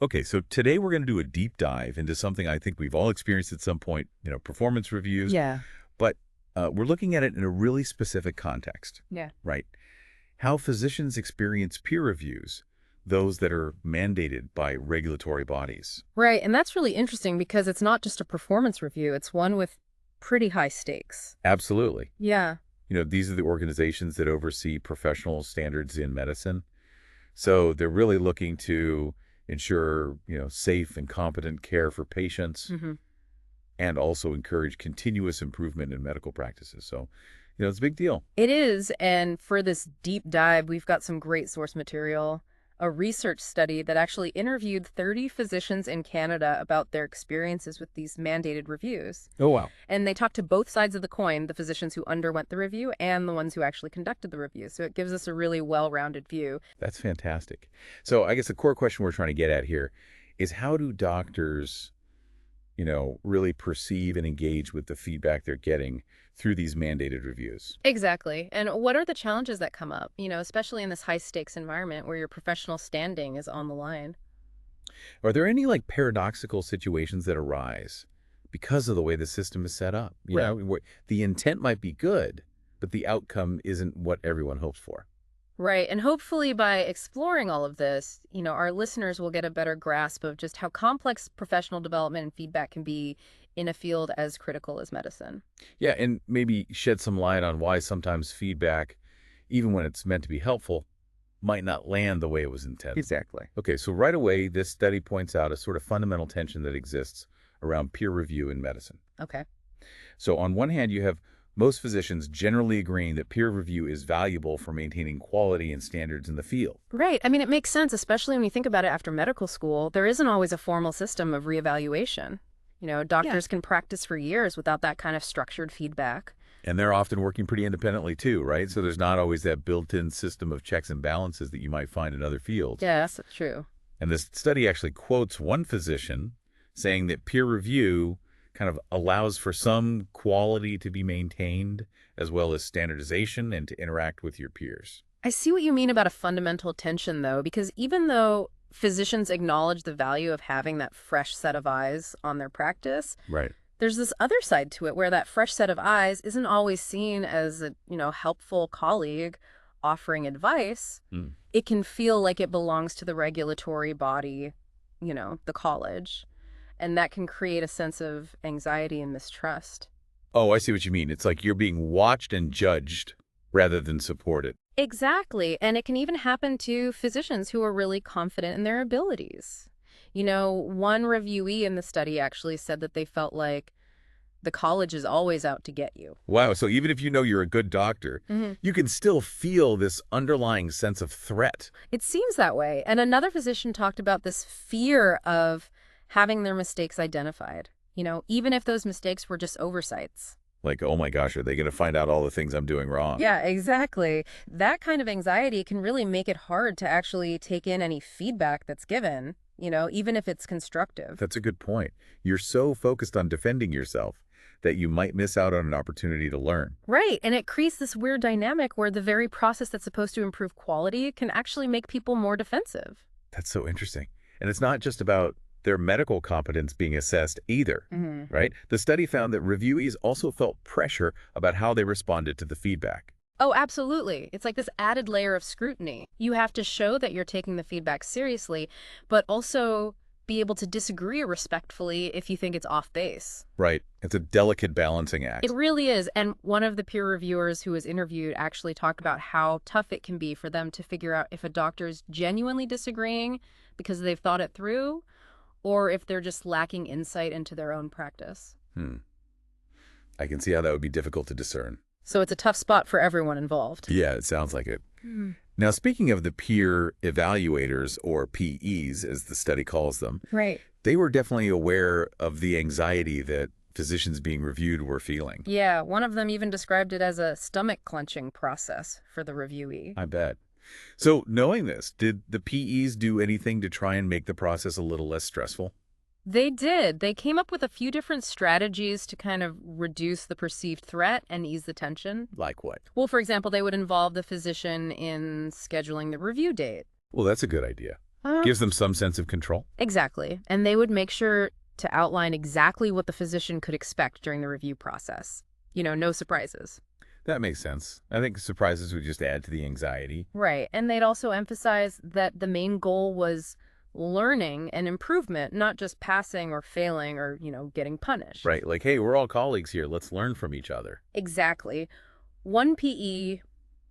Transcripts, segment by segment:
Okay, so today we're going to do a deep dive into something I think we've all experienced at some point, performance reviews, Yeah. but we're looking at it in a really specific context, Yeah. right? How physicians experience peer reviews, those that are mandated by regulatory bodies. Right. And that's really interesting because it's not just a performance review, it's one with pretty high stakes. Absolutely. Yeah. These are the organizations that oversee professional standards in medicine. So they're really looking to ensure, safe and competent care for patients hmm and also encourage continuous improvement in medical practices. So, it's a big deal. It is. And for this deep dive, we've got some great source material. A research study that actually interviewed 30 physicians in Canada about their experiences with these mandated reviews. Oh, wow. And they talked to both sides of the coin, the physicians who underwent the review and the ones who actually conducted the review. So it gives us a really well-rounded view. That's fantastic. So I guess the core question we're trying to get at here is how do doctors, really perceive and engage with the feedback they're getting through these mandated reviews? Exactly. And what are the challenges that come up, especially in this high stakes environment where your professional standing is on the line? Are there any paradoxical situations that arise because of the way the system is set up? Right. The intent might be good, but the outcome isn't what everyone hopes for. Right. And hopefully by exploring all of this, our listeners will get a better grasp of just how complex professional development and feedback can be in a field as critical as medicine. Yeah, and maybe shed some light on why sometimes feedback, even when it's meant to be helpful, might not land the way it was intended. Exactly. Okay, so right away, this study points out a sort of fundamental tension that exists around peer review in medicine. Okay. So on one hand, you have most physicians generally agreeing that peer review is valuable for maintaining quality and standards in the field. Right. I mean, it makes sense, especially when you think about it after medical school. There isn't always a formal system of reevaluation. Yeah. Doctors can practice for years without that kind of structured feedback. And they're often working pretty independently too, right? So there's not always that built-in system of checks and balances that you might find in other fields. Yeah, that's true. And this study actually quotes one physician saying that peer review kind of allows for some quality to be maintained as well as standardization and to interact with your peers. I see what you mean about a fundamental tension, though, because even though physicians acknowledge the value of having that fresh set of eyes on their practice, Right. there's this other side to it where that fresh set of eyes isn't always seen as a, helpful colleague offering advice. Hmm. It can feel like it belongs to the regulatory body, the college. And that can create a sense of anxiety and mistrust. Oh, I see what you mean. It's like you're being watched and judged rather than supported. Exactly. And it can even happen to physicians who are really confident in their abilities. One reviewee in the study actually said that they felt like the college is always out to get you. Wow. So even if you know you're a good doctor, you can still feel this underlying sense of threat. It seems that way. And another physician talked about this fear of having their mistakes identified, even if those mistakes were just oversights. Like, oh my gosh, are they going to find out all the things I'm doing wrong? Yeah, exactly. That kind of anxiety can really make it hard to actually take in any feedback that's given, even if it's constructive. That's a good point. You're so focused on defending yourself that you might miss out on an opportunity to learn. Right. And it creates this weird dynamic where the very process that's supposed to improve quality can actually make people more defensive. That's so interesting. And it's not just about their medical competence being assessed either, right? The study found that reviewees also felt pressure about how they responded to the feedback. Oh, absolutely. It's like this added layer of scrutiny. You have to show that you're taking the feedback seriously, but also be able to disagree respectfully if you think it's off base. Right. It's a delicate balancing act. It really is. And one of the peer reviewers who was interviewed actually talked about how tough it can be for them to figure out if a doctor is genuinely disagreeing because they've thought it through, or if they're just lacking insight into their own practice. I can see how that would be difficult to discern. So it's a tough spot for everyone involved. Yeah, it sounds like it. Now, speaking of the peer evaluators, or PEs, as the study calls them, Right. they were definitely aware of the anxiety that physicians being reviewed were feeling. Yeah, one of them even described it as a stomach-clenching process for the reviewee. I bet. So knowing this, did the PEs do anything to try and make the process a little less stressful? They did. They came up with a few different strategies to kind of reduce the perceived threat and ease the tension. Like what? Well, for example, they would involve the physician in scheduling the review date. Well, that's a good idea. Gives them some sense of control. Exactly. And they would make sure to outline exactly what the physician could expect during the review process. No surprises. That makes sense. I think surprises would just add to the anxiety. Right. And they'd also emphasize that the main goal was learning and improvement, not just passing or failing or, getting punished. Right, like, hey, we're all colleagues here. Let's learn from each other. Exactly. One PE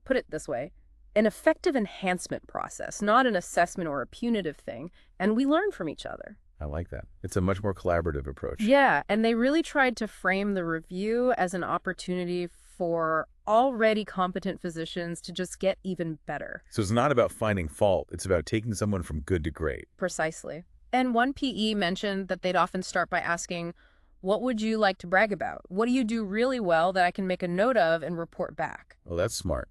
put it this way, an effective enhancement process, not an assessment or a punitive thing, and we learn from each other. I like that. It's a much more collaborative approach. Yeah, and they really tried to frame the review as an opportunity for already competent physicians to just get even better. So it's not about finding fault. It's about taking someone from good to great. Precisely. And one PE mentioned that they'd often start by asking, what would you like to brag about? What do you do really well that I can make a note of and report back? Oh, that's smart.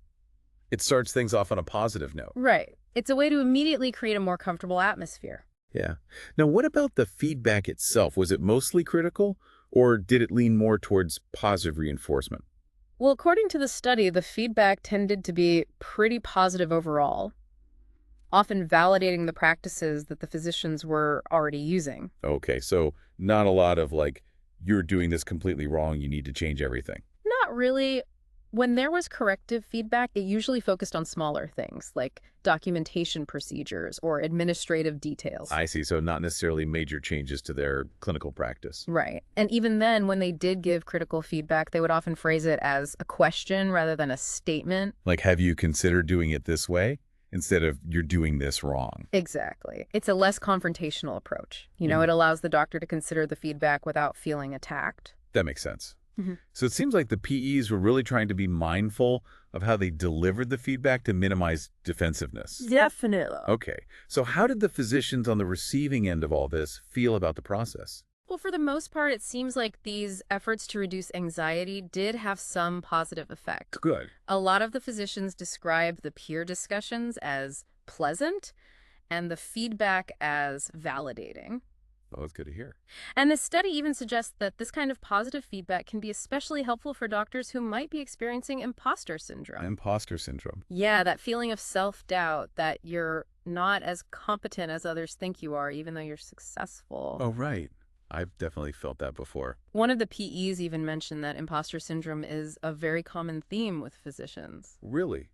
It starts things off on a positive note. Right. It's a way to immediately create a more comfortable atmosphere. Yeah. Now, what about the feedback itself? Was it mostly critical, or did it lean more towards positive reinforcement? Well, according to the study, the feedback tended to be pretty positive overall, often validating the practices that the physicians were already using. Okay, so not a lot of like, you're doing this completely wrong, you need to change everything. Not really. When there was corrective feedback, it usually focused on smaller things like documentation procedures or administrative details. I see, so not necessarily major changes to their clinical practice. Right. And even then, when they did give critical feedback, they would often phrase it as a question rather than a statement. Like, have you considered doing it this way? Instead of, you're doing this wrong. Exactly. It's a less confrontational approach. It allows the doctor to consider the feedback without feeling attacked. That makes sense. So it seems like the PEs were really trying to be mindful of how they delivered the feedback to minimize defensiveness. Definitely. Okay, so how did the physicians on the receiving end of all this feel about the process? Well, for the most part, it seems like these efforts to reduce anxiety did have some positive effect. Good. A lot of the physicians described the peer discussions as pleasant and the feedback as validating. Oh, that's good to hear. And the study even suggests that this kind of positive feedback can be especially helpful for doctors who might be experiencing imposter syndrome. Imposter syndrome. Yeah, that feeling of self-doubt that you're not as competent as others think you are, even though you're successful. Oh, right. I've definitely felt that before. One of the PEs even mentioned that imposter syndrome is a very common theme with physicians. Really?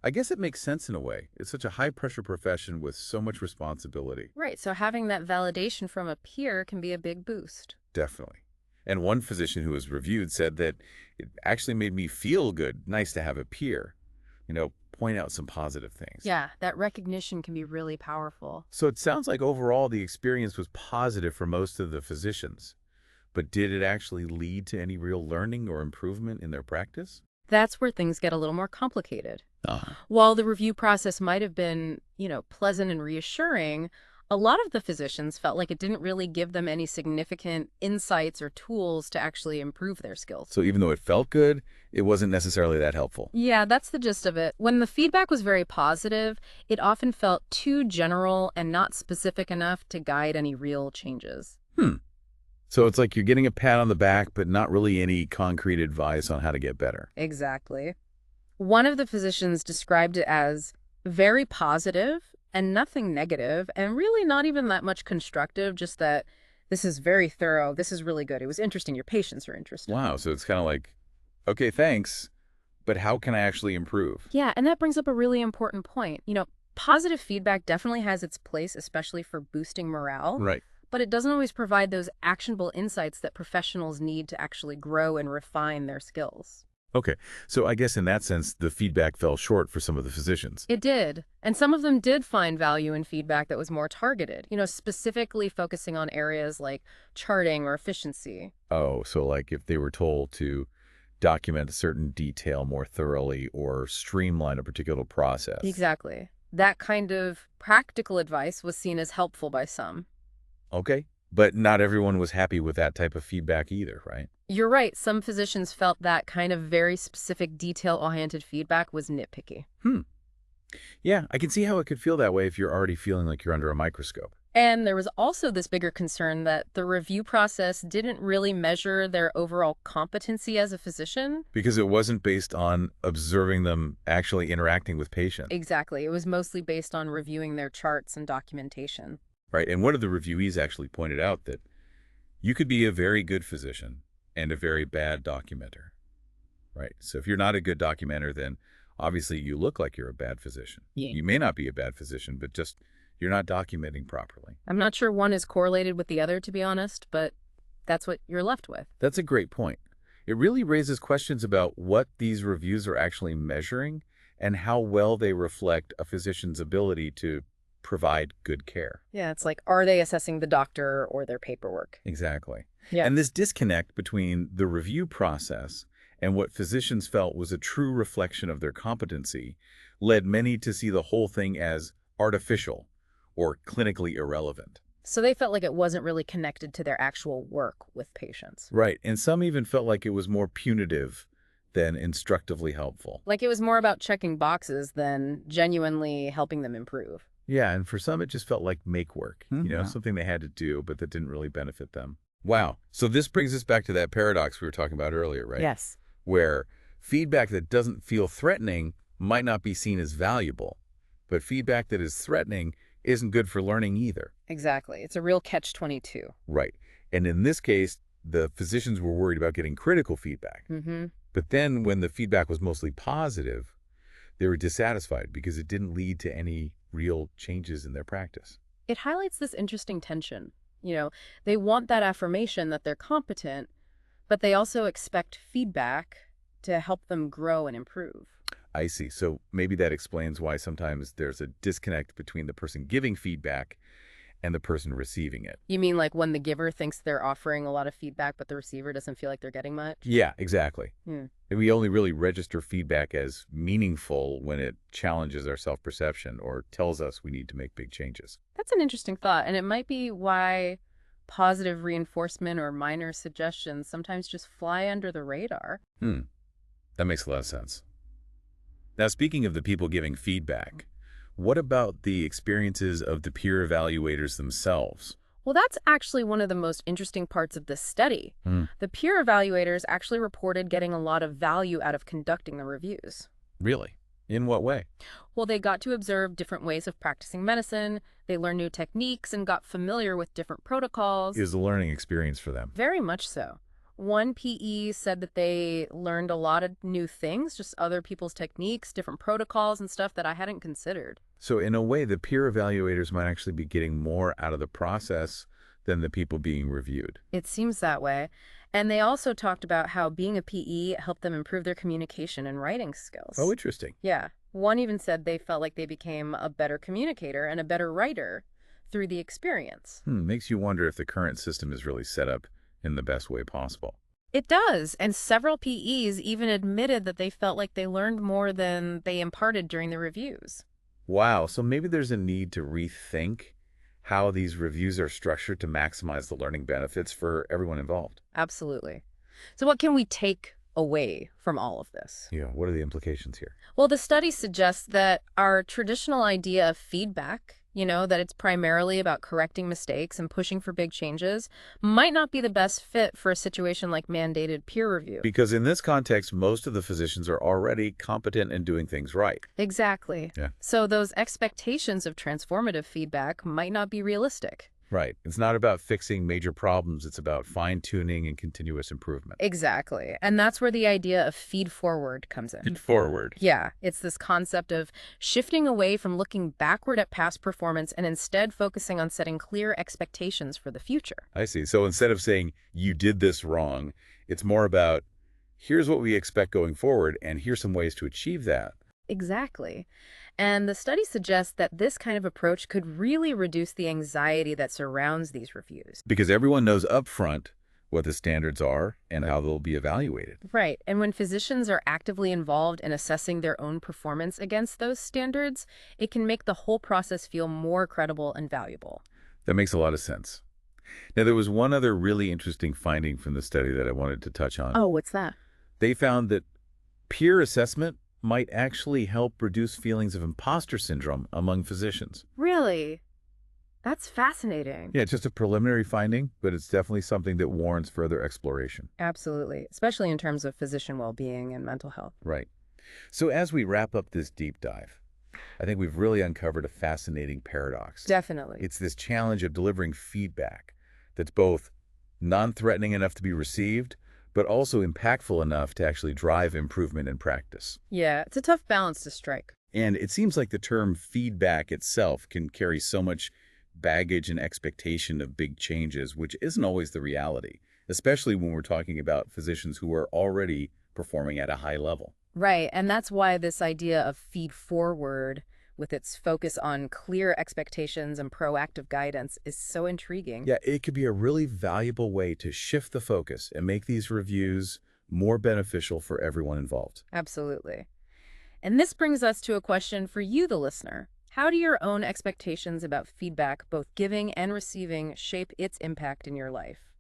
I guess it makes sense in a way. It's such a high-pressure profession with so much responsibility. Right, so having that validation from a peer can be a big boost. Definitely. And one physician who was reviewed said that it actually made me feel good, nice to have a peer, point out some positive things. Yeah, that recognition can be really powerful. So it sounds like overall the experience was positive for most of the physicians. But did it actually lead to any real learning or improvement in their practice? That's where things get a little more complicated. Uh-huh. While the review process might have been, pleasant and reassuring, a lot of the physicians felt like it didn't really give them any significant insights or tools to actually improve their skills. So even though it felt good, it wasn't necessarily that helpful. Yeah, that's the gist of it. When the feedback was very positive, it often felt too general and not specific enough to guide any real changes. So it's like you're getting a pat on the back, but not really any concrete advice on how to get better. Exactly. One of the physicians described it as very positive and nothing negative, and really not even that much constructive, just that this is very thorough, this is really good, it was interesting, your patients are interested. Wow, so it's kind of like, okay, thanks, but how can I actually improve? Yeah, and that brings up a really important point. Positive feedback definitely has its place, especially for boosting morale. Right. But it doesn't always provide those actionable insights that professionals need to actually grow and refine their skills. Okay, so I guess in that sense, the feedback fell short for some of the physicians. It did. And some of them did find value in feedback that was more targeted, specifically focusing on areas like charting or efficiency. Oh, so like if they were told to document a certain detail more thoroughly or streamline a particular process. Exactly. That kind of practical advice was seen as helpful by some. Okay, but not everyone was happy with that type of feedback either, right? You're right. Some physicians felt that kind of very specific, detail-oriented feedback was nitpicky. Yeah, I can see how it could feel that way if you're already feeling like you're under a microscope. And there was also this bigger concern that the review process didn't really measure their overall competency as a physician. Because it wasn't based on observing them actually interacting with patients. Exactly. It was mostly based on reviewing their charts and documentation. Right. And one of the reviewees actually pointed out that you could be a very good physician and a very bad documenter. Right. So if you're not a good documenter, then obviously you look like you're a bad physician. Yeah. You may not be a bad physician, but just you're not documenting properly. I'm not sure one is correlated with the other, to be honest, but that's what you're left with. That's a great point. It really raises questions about what these reviews are actually measuring and how well they reflect a physician's ability to provide good care. Yeah, it's like, are they assessing the doctor or their paperwork? Exactly. Yeah. And this disconnect between the review process and what physicians felt was a true reflection of their competency led many to see the whole thing as artificial or clinically irrelevant. So they felt like it wasn't really connected to their actual work with patients. Right. And some even felt like it was more punitive than instructively helpful. Like it was more about checking boxes than genuinely helping them improve. Yeah, and for some it just felt like make work, Yeah. something they had to do, but that didn't really benefit them. Wow. So this brings us back to that paradox we were talking about earlier, right? Yes. Where feedback that doesn't feel threatening might not be seen as valuable, but feedback that is threatening isn't good for learning either. Exactly. It's a real catch-22. Right. And in this case, the physicians were worried about getting critical feedback. Mm-hmm. But then when the feedback was mostly positive, they were dissatisfied because it didn't lead to any real changes in their practice. It highlights this interesting tension. They want that affirmation that they're competent, but they also expect feedback to help them grow and improve. I see. So maybe that explains why sometimes there's a disconnect between the person giving feedback and the person receiving it. You mean like when the giver thinks they're offering a lot of feedback, but the receiver doesn't feel like they're getting much? Yeah, exactly. Hmm. And we only really register feedback as meaningful when it challenges our self-perception or tells us we need to make big changes. That's an interesting thought, and it might be why positive reinforcement or minor suggestions sometimes just fly under the radar. That makes a lot of sense. Now, speaking of the people giving feedback, what about the experiences of the peer evaluators themselves? Well, that's actually one of the most interesting parts of this study. The peer evaluators actually reported getting a lot of value out of conducting the reviews. Really? In what way? Well, they got to observe different ways of practicing medicine, they learned new techniques and got familiar with different protocols. Is a learning experience for them. Very much so. One PE said that they learned a lot of new things, just other people's techniques, different protocols and stuff that I hadn't considered. So in a way, the peer evaluators might actually be getting more out of the process than the people being reviewed. It seems that way. And they also talked about how being a PE helped them improve their communication and writing skills. Oh, interesting. Yeah. One even said they felt like they became a better communicator and a better writer through the experience. Makes you wonder if the current system is really set up in the best way possible. It does, and several PEs even admitted that they felt like they learned more than they imparted during the reviews. Wow, so maybe there's a need to rethink how these reviews are structured to maximize the learning benefits for everyone involved. Absolutely. So what can we take away from all of this? Yeah, what are the implications here? Well, the study suggests that our traditional idea of feedback, that it's primarily about correcting mistakes and pushing for big changes, might not be the best fit for a situation like mandated peer review. Because in this context, most of the physicians are already competent in doing things right. Exactly. Yeah. So those expectations of transformative feedback might not be realistic. Right. It's not about fixing major problems. It's about fine-tuning and continuous improvement. Exactly. And that's where the idea of feed forward comes in. Feed forward. Yeah, it's this concept of shifting away from looking backward at past performance and instead focusing on setting clear expectations for the future. I see. So instead of saying, you did this wrong, it's more about, here's what we expect going forward, and here's some ways to achieve that. Exactly. And the study suggests that this kind of approach could really reduce the anxiety that surrounds these reviews. Because everyone knows upfront what the standards are and how they'll be evaluated. Right. And when physicians are actively involved in assessing their own performance against those standards, it can make the whole process feel more credible and valuable. That makes a lot of sense. Now, there was one other really interesting finding from the study that I wanted to touch on. Oh, what's that? They found that peer assessment might actually help reduce feelings of imposter syndrome among physicians. Really? That's fascinating. Yeah, it's just a preliminary finding, but it's definitely something that warrants further exploration. Absolutely, especially in terms of physician well-being and mental health. Right. So as we wrap up this deep dive, I think we've really uncovered a fascinating paradox. Definitely. It's this challenge of delivering feedback that's both non-threatening enough to be received, but also impactful enough to actually drive improvement in practice. Yeah, it's a tough balance to strike. And it seems like the term feedback itself can carry so much baggage and expectation of big changes, which isn't always the reality, especially when we're talking about physicians who are already performing at a high level. Right, and that's why this idea of feed forward, with its focus on clear expectations and proactive guidance, is so intriguing. Yeah, it could be a really valuable way to shift the focus and make these reviews more beneficial for everyone involved. Absolutely. And this brings us to a question for you, the listener. How do your own expectations about feedback, both giving and receiving, shape its impact in your life?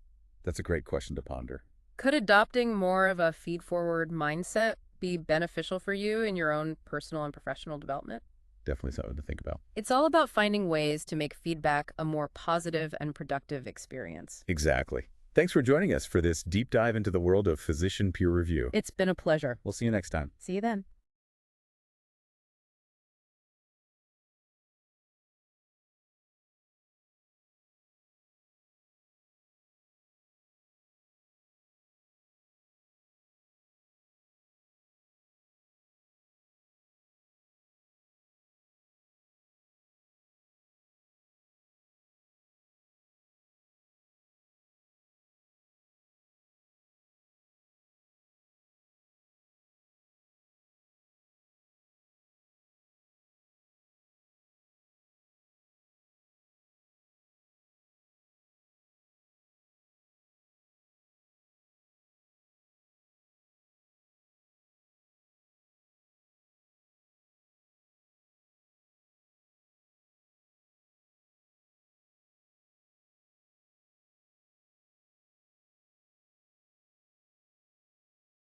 That's a great question to ponder. Could adopting more of a feed-forward mindset be beneficial for you in your own personal and professional development? Definitely something to think about. It's all about finding ways to make feedback a more positive and productive experience. Exactly. Thanks for joining us for this deep dive into the world of physician peer review. It's been a pleasure. We'll see you next time. See you then.